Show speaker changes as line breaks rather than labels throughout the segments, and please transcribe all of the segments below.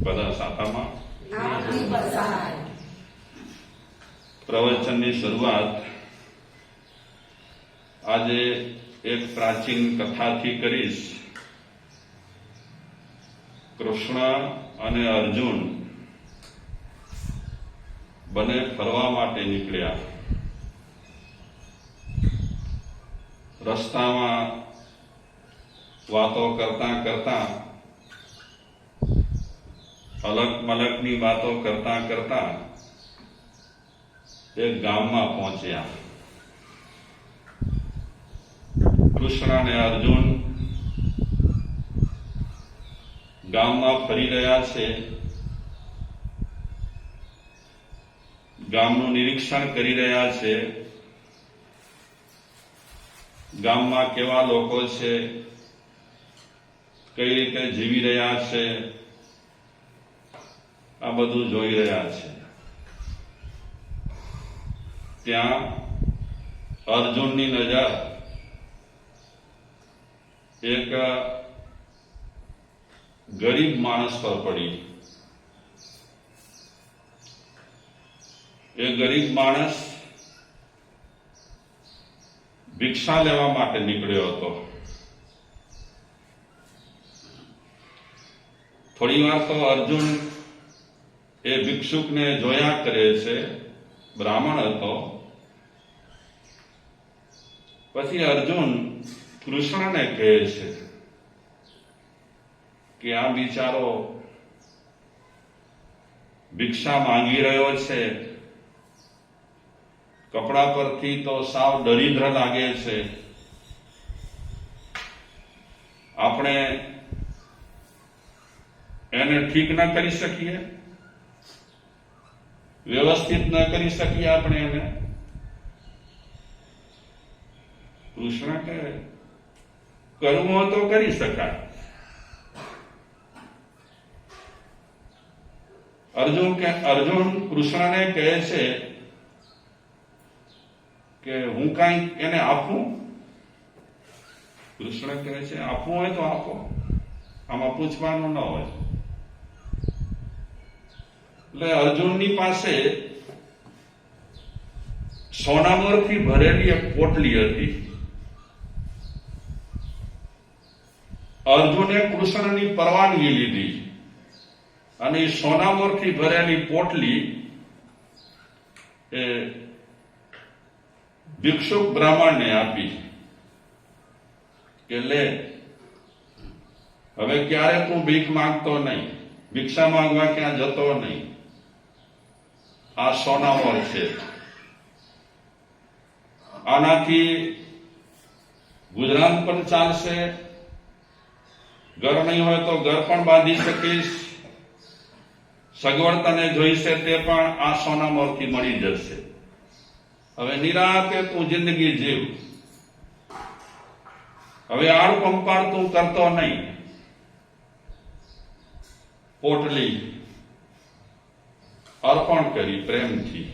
બધા સાતામાં
આપની પસાર
પ્રવચનની શરૂઆત આજે એક પ્રાચીન કથાથી કરીશ. કૃષ્ણ અને અર્જુન બંને ફરવા માટે નીકળ્યા. રસ્તામાં વાતો કરતા કરતા, અલગ મલકની વાતો કરતા કરતા એક ગામમાં પહોંચ્યા. કૃષ્ણ અને અર્જુન ગામમાં ફરી રહ્યા છે. ગામનું નિરીક્ષણ કરી રહ્યા છે. ગામમાં કેવા લોકો છે, કઈ રીતે જીવી રહ્યા છે, આ બધું જોઈ રહ્યા છે. ત્યાં અર્જુનની નજર એક ગરીબ માણસ પર પડી. એ ગરીબ માણસ ભિક્ષા લેવા માટે નીકળ્યો હતો. થોડી વાર તો અર્જુન એ ભિક્ષુકને જોયા કરે છે. બ્રાહ્મણ હતો. પછી અર્જુન કૃષ્ણને કહે છે કે આ બિચારો ભિક્ષા માંગી રહ્યો છે. કપડા પરથી તો સાવ દરિદ્ર લાગે છે. આપણે એને ઠીક ન કરી શકીએ, વ્યવસ્થિત ન કરી શકીએ આપણે એને. કૃષ્ણ કહે કરવું હોય તો કરી શકાય. અર્જુન કૃષ્ણને કહે છે કે હું કઈ એને આપું? કૃષ્ણ કહે છે આપવું હોય તો આપો, આમાં પૂછવાનું ન હોય. એટલે અર્જુનની પાસે સોનામોરથી ભરેલી એક પોટલી હતી. અર્જુને કૃષ્ણની પરવાનગી લીધી અને એ સોનામોરથી ભરેલી પોટલી એ ભિક્ષુક બ્રાહ્મણને આપી કે લે, હવે ક્યારે તું ભીખ માંગતો નહીં, ભિક્ષા માંગવા ક્યાં જતો નહીં. આ સોનામોર છે. આનાથી ગુજરાન પણ ચાલશે. ઘર નહીં હોય તો ઘર પણ બાંધી શકીશ. સગવડ તને જોઈશે તે પણ આ સોનામોરથી મળી જશે. હવે નિરાંતે તું જિંદગી જીવ. હવે આડ પંપાડ તું કરતો નહીં. પોટલી અર્પણ કરી પ્રેમથી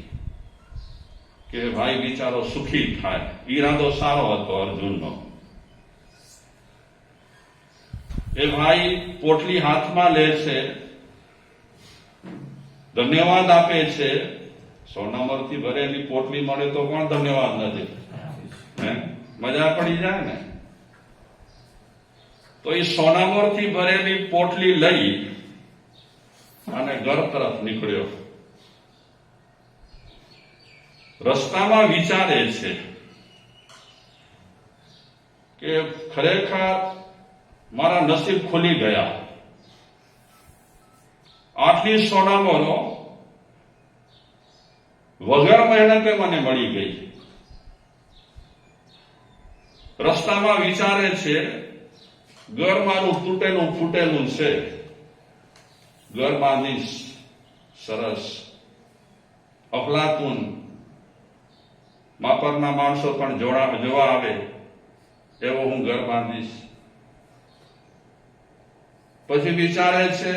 કે ભાઈ બિચારો સુખી થાય. ઈરાદો સારો હતો અર્જુનનો. એ ભાઈ પોટલી હાથમાં લે છે, ધન્યવાદ આપે છે. સોનામોરથી ભરેલી પોટલી મળે તો કોણ ધન્યવાદ નથી? મજા પડી જાય ને. તો એ સોનામોરથી ભરેલી પોટલી લઈ અને ઘર તરફ નીકળ્યો. રસ્તામાં વિચારે છે કે ખરેખર મારા નસીબ ખુલી ગયા. આટલી સોનામોરો વગર મહેનતે મને મળી ગઈ. રસ્તામાં વિચારે છે ઘર મારું તૂટેલું ફૂટેલું છે, ઘર બાંધીશ સરસ, અફલાતુન, માપરના માણસો પણ જોવા આવે એવો હું ઘર બાંધીશ. પછી વિચારે છે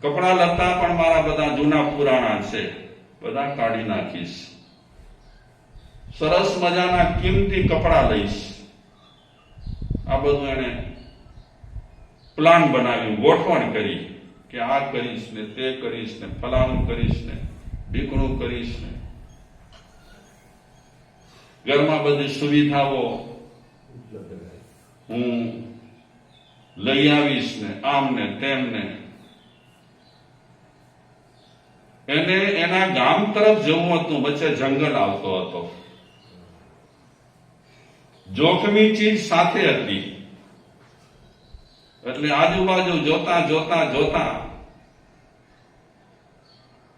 કપડા લત્તા પણ મારા બધા જૂના પુરાણા છે, બધા કાઢી નાખીશ. સરસ મજાના કિંમતી કપડા લઈશ. આ બધું એને પ્લાન બનાવ્યું, ગોઠવણ કરી કે આ કરીશ ને તે કરીશ ને ફલાણું કરીશ ને ઢીકણું કરીશ ને ઘરમાં બધી સુવિધાઓ હું લઈ આવીશ ને આમ ને તેમ ને. એને એના ગામ તરફ જવું હતું, વચ્ચે જંગલ આવતો હતો, જોખમી ચીજ સાથે હતી. એટલે આજુબાજુ જોતા જોતા જોતા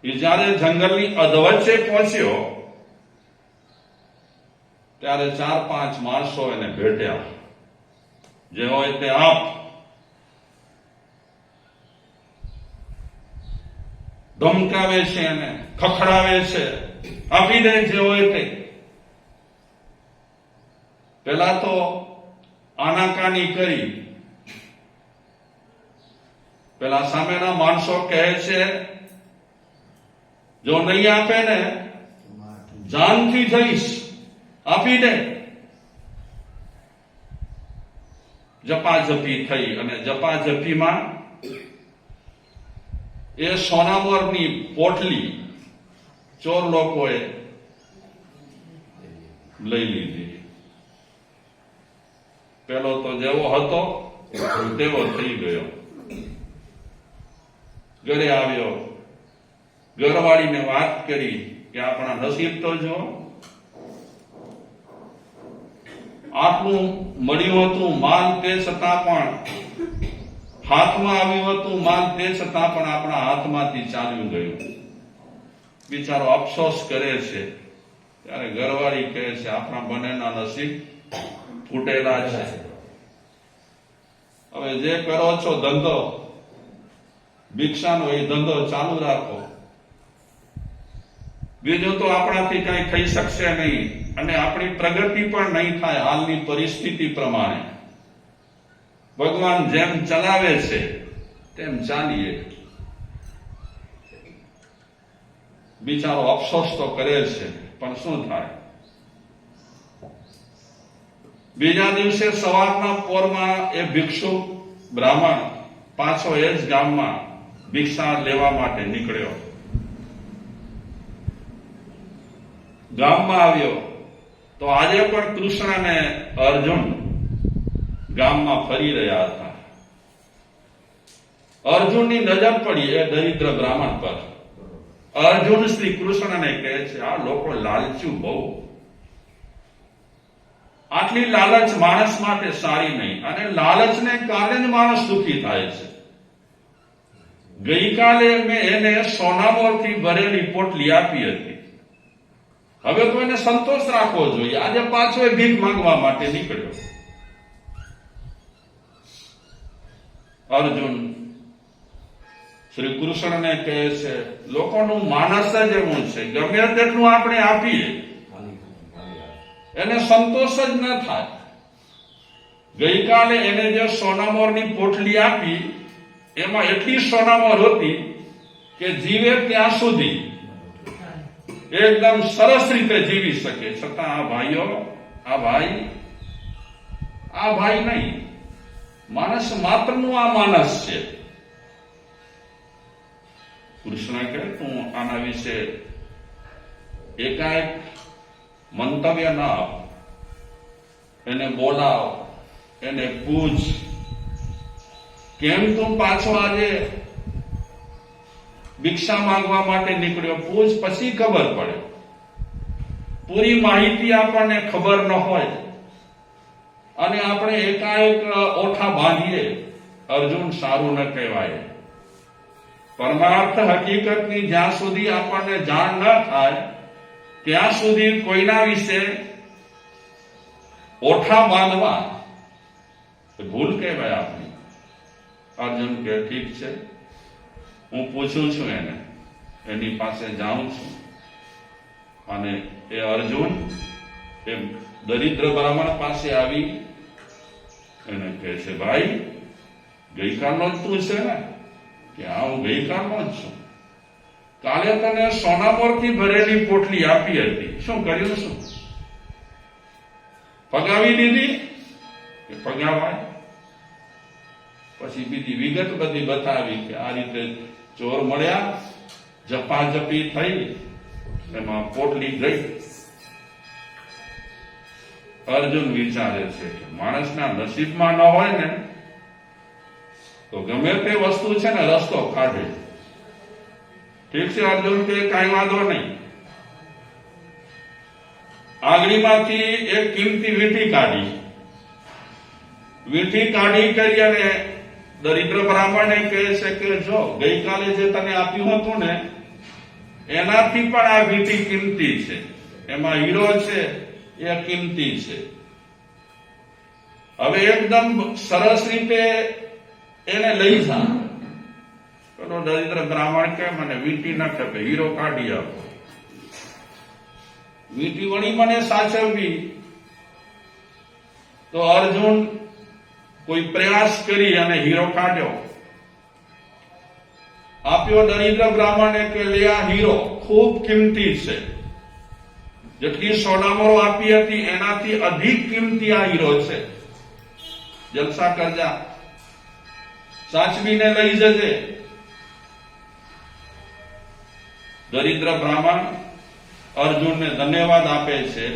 એ જયારે જંગલની અધવચ્ચે પહોંચ્યો ત્યારે 4-5 માણસો એને ભેટ્યા. જે હોય તે આપ. ધમકાવે છે, એને ખખડાવે છે, આપી દે જે હોય તે. પેલા તો આનાકાની કરી. પેલા સામેના માણસો કહે છે જો નહીં આપે ને જાનથી જઈશ, આપી દે. જપાજપી થઈ અને જપાજપીમાં એ સોનામોરની પોટલી ચોર લોકોએ લઈ લીધી. પેલો તો જેવો હતો તેવો થઈ ગયો. ઘરે આવ્યો, ઘરવાળીને વાત કરી કે આપણા નસીબ તો જો, આટલું મળ્યું હતું માલ, તે છતાં પણ હાથમાં આવ્યું હતું માલ, તે છતાં પણ આપણા હાથમાંથી ચાલ્યું ગયું. બિચારો અફસોસ કરે છે. ત્યારે ઘરવાળી કહે છે આપણા બંનેના નસીબ ફૂટેલા છે. હવે જે કરો છો ધંધો ભિક્ષાનો, એ ધંધો ચાલુ રાખો. બીજું તો આપણાથી કઈ થઈ શકશે નહીં અને આપણી પ્રગતિ પણ નહીં થાય. હાલની પરિસ્થિતિ પ્રમાણે ભગવાન જેમ ચલાવે છે તેમ ચાલીએ. બિચારો અફસોસ તો કરે છે, પણ શું થાય. બીજા દિવસે સવારના પોરમાં એ ભિક્ષુ બ્રાહ્મણ પાછો એ જ ગામમાં ભિક્ષા લેવા માટે નીકળ્યો. ગામમાં આવ્યો તો આજે પણ કૃષ્ણ અને અર્જુન ગામમાં ફરી રહ્યા હતા. અર્જુનની નજર પડી એ દરિદ્ર બ્રાહ્મણ પર. અર્જુન શ્રી કૃષ્ણને કહે છે આ લોકો લાલચુ બહુ. આટલી લાલચ માણસ માટે સારી નહીં, અને લાલચને કારણે જ માણસ દુઃખી થાય છે. ગઈકાલે મેં એને સોનામોરથી ભરેલી પોટલી આપી હતી. હવે તો એને સંતોષ રાખવો જોઈએ. આજે પાછો એ ભીખ માંગવા માટે નીકળ્યો. અર્જુન શ્રી કૃષ્ણને કહે છે લોકોનું માનસ જ એવું છે, ગમે તેટલું આપણે આપીએ એને સંતોષ જ ન થાય. ગઈકાલે એને જે સોનામોરની પોટલી આપી એમાં એટલી સોનામોર હતી કે જીવે ત્યાં સુધી એકદમ સરસ રીતે જીવી શકે. છતાં આ ભાઈઓ, આ ભાઈ નહીં, માણસ માત્રનું આ માનસ છે. કૃષ્ણ કહે તું આના વિશે એકાએક મંતવ્ય ના આપ. એને બોલાવ, એને પૂછ કેમ તું પાછો આજે ભિક્ષા માંગવા માટે નીકળ્યો. પૂછ, પછી ખબર પડે. પૂરી માહિતી આપણને ખબર ન હોય અને આપણે એકાએક ઓઠા બાંધીએ, અર્જુન સારું ન કહેવાય. પરમાર્થ હકીકતની જ્યાં સુધી આપણને જાણ ન થાય ત્યાં સુધી કોઈના વિશે ઓઠા બાંધવા ભૂલ કહેવાય આપણી. અર્જુન કે ઠીક છે, હું પૂછું છું એને, એની પાસે જાઉં છું. અને એ અર્જુન એ દરિદ્ર બ્રાહ્મણ પાસે આવી એને કહે છે ભાઈ ગઈકાલનો જ તું છે ને? કે હા હું ગઈકાલનો જ છું. કાલે તને સોનામોરથી ભરેલી પોટલી આપી હતી, શું કર્યું? શું ફગાવી દીધી? કે ફગાવાય? પછી બીજી વિગત બધી બતાવી કે આ રીતે ચોર મળ્યા, જપાજપી થઈ, એમાં પોટલી ગઈ. અર્જુન વિચારે છે કે માણસના નસીબમાં ન હોય ને તો ગમે તે વસ્તુ છે ને રસ્તો કાઢે. ઠીક છે અર્જુન કે કાંઈ વાંધો નહીં. આંગળીમાંથી એક કિંમતી વીંટી કાઢી કરી અને દરિદ્ર બ્રાહ્મણને કહે છે કે જો ગઈકાલે જે તને આપ્યું હતું ને એનાથી પણ આ વીંટી કિંમતી છે, એમાં હીરો છે, એ કિંમતી છે. હવે એકદમ સરસ રીતે એને લઈ જા. પેલો દરિદ્ર બ્રાહ્મણ કે મને વીંટી ન ખપે, હીરો કાઢી આપો. વીંટી વળી મને સાચવવી. તો અર્જુન કોઈ પ્રયાસ કરી અને હીરો કાઢ્યો, આપ્યો દરિદ્ર બ્રાહ્મણે કે લે આ હીરો ખૂબ કિંમતી છે, જેટલી સોનામરો આપી હતી એનાથી અધિક કિંમતી આ હીરો છે, જલસા કરજા, સાચવીને લઈ જજે. દરિદ્ર બ્રાહ્મણ અર્જુનને ધન્યવાદ આપે છે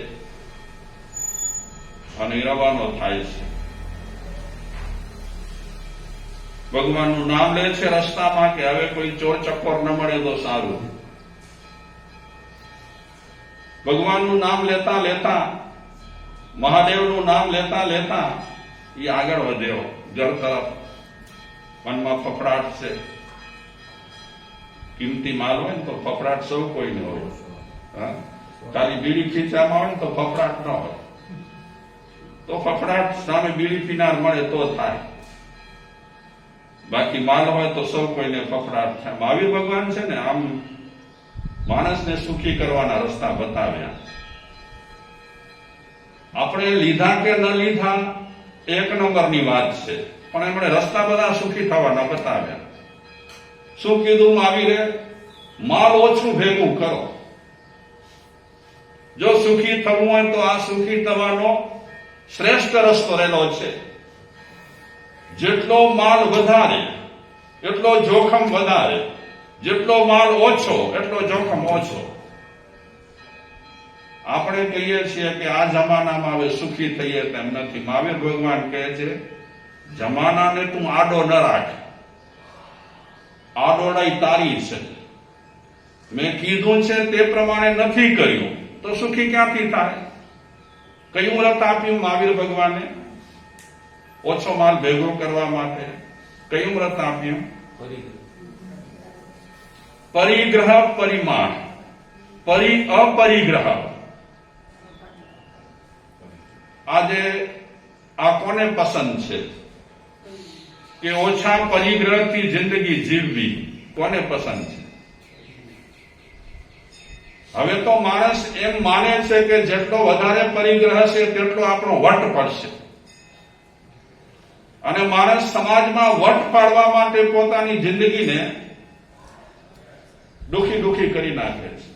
અને રવાનો થાય છે. ભગવાનનું નામ લે છે રસ્તામાં કે હવે કોઈ ચોર ચકોર ન મળે તો સારું. ભગવાનનું નામ લેતા લેતા, મહાદેવનું નામ લેતા લેતા એ આગળ વધ્યો ઘર તરફ. મનમાં ફફડાટ છે. કિંમતી માલ હોય ને તો ફફડાટ સૌ કોઈને હોય. ખાલી બીડી ખીચામાં હોય ને તો ફફડાટ ન હોય. તો ફફડાટ સામે બીડી પીનાર મળે તો થાય, બાકી માલ હોય તો સૌ કોઈને ફફડાટ થાય. મહાવીર ભગવાન છે ને આમ માણસને સુખી કરવાના રસ્તા બતાવ્યા. આપણે લીધા કે ન લીધા એક નંબરની વાત છે, પણ એમણે રસ્તા બધા સુખી થવાના બતાવ્યા. શું કીધું મહાવીરે? માલ ઓછું ભેગું કરો. જો સુખી થવું હોય તો આ સુખી થવાનો શ્રેષ્ઠ રસ્તો રહેલો છે. જેટલો માલ વધારે એટલો જોખમ વધારે, જેટલો માલ ઓછો એટલો જોખમ ઓછો. આપણે કહીએ છીએ કે આ જમાનામાં હવે સુખી થઈએ તેમ નથી. મહાવીર ભગવાન કહે છે જમાનાને તું આડો ન રાખ, આડોડાઈ તારી છે. મેં કીધું છે તે પ્રમાણે નથી કર્યું તો સુખી ક્યાંથી થાય? કયું વ્રત આપ્યું મહાવીર ભગવાને ઓછો માલ ભેગો કરવા માટે? કયું વ્રત આપ્યું? પરિગ્રહ પરિમાણ, અપરિગ્રહ. આજે આ કોને પસંદ છે કે ઓછા પરિગ્રહથી જિંદગી જીવવી? કોને પસંદ છે? હવે તો માણસ એમ માને છે કે જેટલો વધારે પરિગ્રહ છે તેટલો આપણો વટ પડશે, અને માણસ સમાજમાં વટ પાડવા માટે પોતાની જિંદગીને દુખી કરી નાખે છે.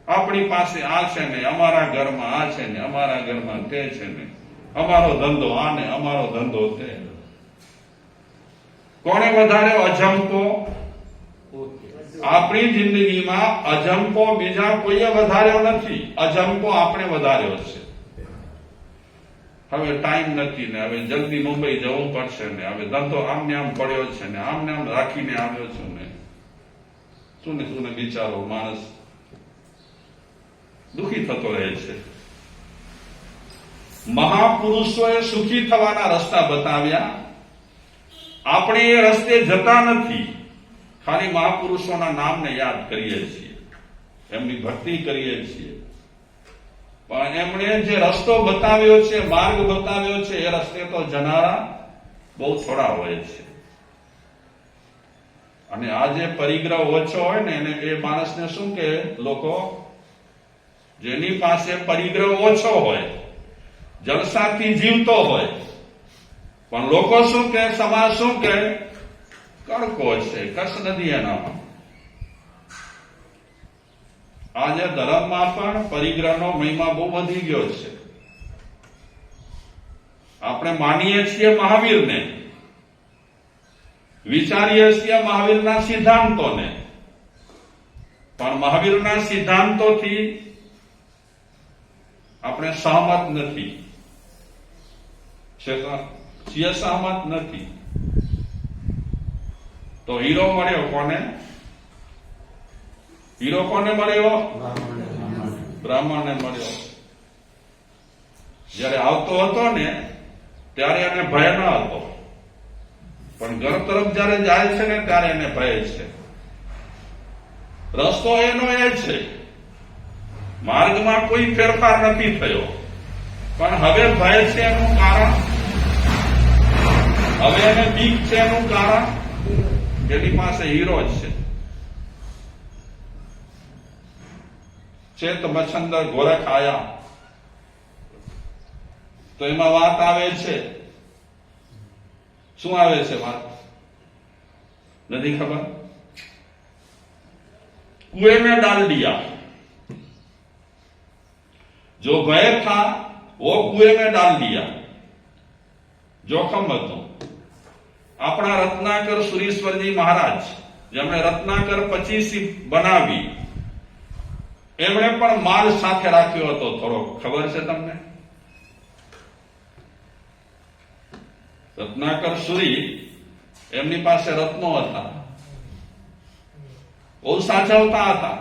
આપણી પાસે આ છે ને, અમારા ઘરમાં આ છે ને, અમારા ઘરમાં તે છે ને, અમારો ધંધો આ ને, અમારો ધંધો તે. કોણે વધારે અજંપો? આપણી જિંદગીમાં અજંપો બીજા કોઈએ વધાર્યો નથી, અજંપો આપણે વધાર્યો છે. હવે ટાઈમ નથી ને, હવે જલ્દી મુંબઈ જવું પડશે ને, હવે ધંધો આમને આમ પડ્યો છે ને, આમને આમ રાખીને આવ્યો છું ને. શું ને બિચારો માણસ દુખી થતો રહે છે. મહાપુરુષોએ સુખી થવાના રસ્તા બતાવ્યા. આપણે એ રસ્તે જતા નથી, ખાલી મહાપુરુષોના નામને યાદ કરીએ છીએ, એમની ભક્તિ કરીએ છીએ. પણ એમણે જે રસ્તો બતાવ્યો છે, માર્ગ બતાવ્યો છે, એ રસ્તે તો જનારા બહુ થોડા હોય છે. અને આ જે પરિગ્રહ ઓછો હોય ને એને એ માણસને શું કે લોકો, જેની પાસે પરિગ્રહ ઓછો હોય, જલસાથી જીવતો હોય, પણ લોકો શું કે, સમાજ શું કે, કડકો છે, કસ નથી એનામાં. આજે ધર્મમાં પણ પરિગ્રહનો મહિમા બહુ વધી ગયો છે. આપણે માનીએ છીએ મહાવીરને, વિચારીએ છીએ મહાવીરના સિદ્ધાંતોને, પણ મહાવીરના સિદ્ધાંતોથી આપણે સહમત નથી. છીએ સહમત નથી. તો હીરો મળ્યો કોને? હીરો કોને મળ્યો? બ્રાહ્મણને મળ્યો. જયારે આવતો હતો ને ત્યારે એને ભય ન હતો, પણ ઘર તરફ જયારે જાય છે ને ત્યારે એને ભય છે. રસ્તો એનો એ છે, માર્ગમાં કોઈ ફેરફાર નથી થયો, પણ હવે ભય છે એનું કારણ, હવે એને બીક છે એનું કારણ એની પાસે હીરો જ છે. ચેત મચ્છંદર ગોરખ આયા, તો એમાં વાત આવે છે, શું આવે છે વાત? નથી ખબર? कुएं में डाल दिया, जो भय था वो कुएं में डाल दिया. જોખમ હતું. આપણા રત્નાકર સુરીશ્વરજી મહારાજ, જેમણે રત્નાકર 25 બનાવી, એમણે પણ માલ સાથે રાખ્યો હતો થોડો. ખબર છે તમને? રત્નાકર સુરી, એમની પાસે રત્નો હતા, બહુ સાચવતા હતા.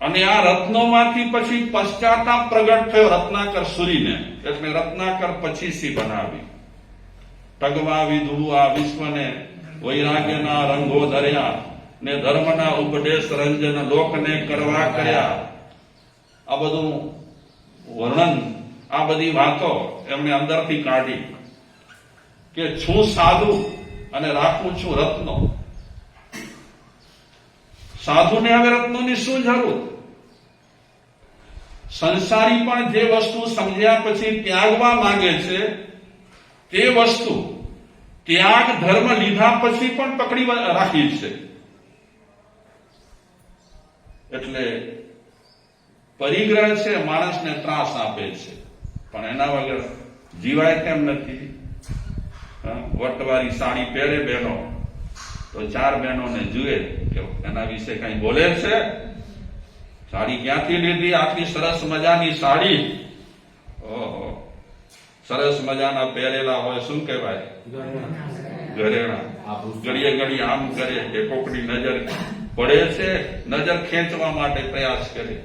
અને આ રત્નોમાંથી પછી પશ્ચાતાપ પ્રગટ થયો રત્નાકર સુરીને, એટલે રત્નાકર 25 બનાવી. ટગવા વિધુ આ વિશ્વને, વૈરાગ્યના રંગો ધર્યા, ને ધર્મના ઉપદેશ રંજન લોકને કરવા કર્યા. આ બધું વર્ણન, આ બધી વાતો એમણે અંદરથી કાઢી કે છું સાધુ અને રાખું છું રત્નો. સાધુને હવે રત્નોની શું જરૂર? સંસારી પણ જે વસ્તુ સમજ્યા પછી ત્યાગવા માંગે છે, તે વસ્તુ ત્યાગ ધર્મ લીધા પછી પણ પકડી રાખી છે. એટલે પરિગ્રહ છે માણસને ત્રાસ આપે છે, પણ એના વગર જીવાય કેમ નથી? વટવાળી સાડી પહેરે બહેનો, તો 4 બહેનોને જુએ કે એના વિશે કઈ બોલે છે? સાડી ક્યાંથી લીધી? આટલી સરસ મજાની સાડી. ઓહો, સરસ મજાના પહેરેલા હોય, શું કહેવાય? ઘરેણા. ઘડીએ ઘડી આમ કરે કે કોકની નજર પડે છે, નજર ખેંચવા માટે પ્રયાસ કરે.